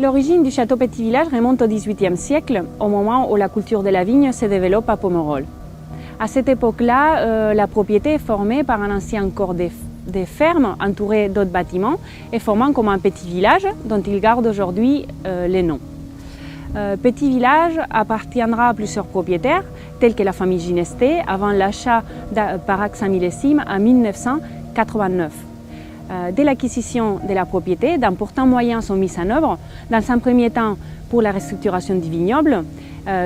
L'origine du château Petit Village remonte au XVIIIe siècle, au moment où la culture de la vigne se développe à Pomerol. À cette époque-là, la propriété est formée par un ancien corps de fermes entouré d'autres bâtiments et formant comme un petit village dont il garde aujourd'hui les noms. Petit village appartiendra à plusieurs propriétaires, tels que la famille Ginesté, avant l'achat par acte sans millésime en 1989. Dès l'acquisition de la propriété, d'importants moyens sont mis en œuvre, dans un premier temps pour la restructuration du vignoble,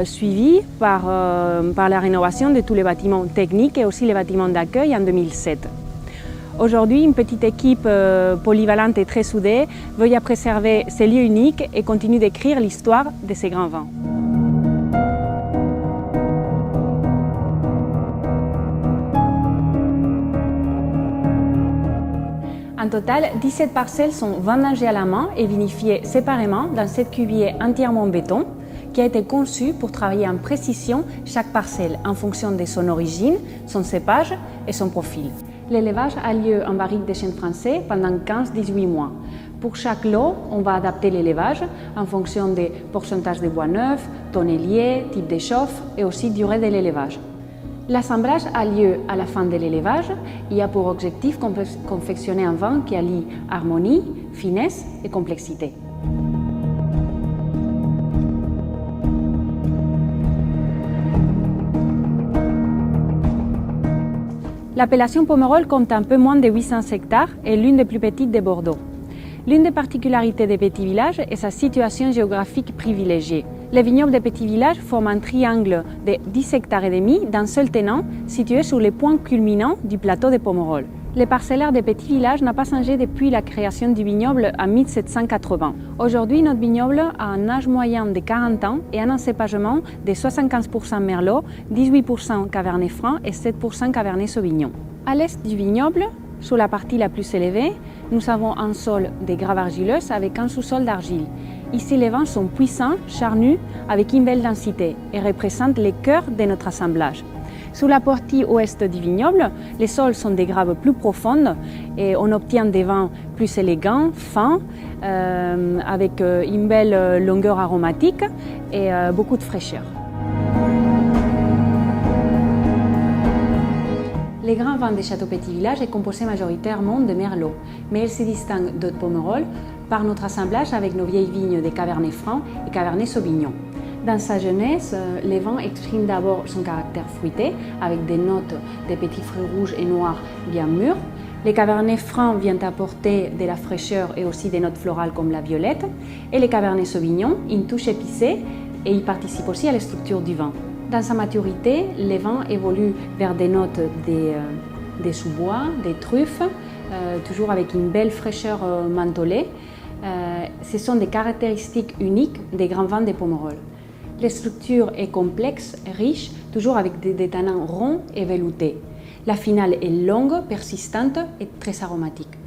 suivi par la rénovation de tous les bâtiments techniques et aussi les bâtiments d'accueil en 2007. Aujourd'hui, une petite équipe polyvalente et très soudée veille à préserver ces lieux uniques et continue d'écrire l'histoire de ces grands vins. En total, 17 parcelles sont vendangées à la main et vinifiées séparément dans 7 cuviers entièrement en béton qui a été conçu pour travailler en précision chaque parcelle en fonction de son origine, son cépage et son profil. L'élevage a lieu en barrique de chêne français pendant 15-18 mois. Pour chaque lot, on va adapter l'élevage en fonction des pourcentages de bois neuf, tonnelier, type de chauffe et aussi durée de l'élevage. L'assemblage a lieu à la fin de l'élevage et a pour objectif confectionner un vin qui allie harmonie, finesse et complexité. L'appellation Pomerol compte un peu moins de 800 hectares et est l'une des plus petites de Bordeaux. L'une des particularités des petits villages est sa situation géographique privilégiée. Les vignobles des petits villages forment un triangle de 10 hectares et demi d'un seul tenant situé sur les points culminants du plateau de Pomerol. Le parcellaire des petits villages n'a pas changé depuis la création du vignoble en 1780. Aujourd'hui, notre vignoble a un âge moyen de 40 ans et un encépagement de 75% Merlot, 18% Cabernet Franc et 7% Cabernet Sauvignon. À l'est du vignoble, sur la partie la plus élevée, nous avons un sol de graves argileuses avec un sous-sol d'argile. Ici, les vins sont puissants, charnus, avec une belle densité et représentent le cœur de notre assemblage. Sur la partie ouest du vignoble, les sols sont des graves plus profondes et on obtient des vins plus élégants, fins, avec une belle longueur aromatique et beaucoup de fraîcheur. Les grands vins des Châteaux Petit Village est composé majoritairement de Merlot, mais elle se distingue d'autres Pomerol par notre assemblage avec nos vieilles vignes de Cabernet Franc et Cabernet Sauvignon. Dans sa jeunesse, les vins expriment d'abord son caractère fruité, avec des notes de petits fruits rouges et noirs bien mûrs. Les Cabernet Franc viennent apporter de la fraîcheur et aussi des notes florales comme la violette. Et les Cabernet Sauvignon, une touche épicée et ils participent aussi à la structure du vin. Dans sa maturité, les vins évoluent vers des notes des sous-bois, des truffes, toujours avec une belle fraîcheur mentholée. Ce sont des caractéristiques uniques des grands vins de Pomerol. La structure est complexe et riche, toujours avec des tanins ronds et veloutés. La finale est longue, persistante et très aromatique.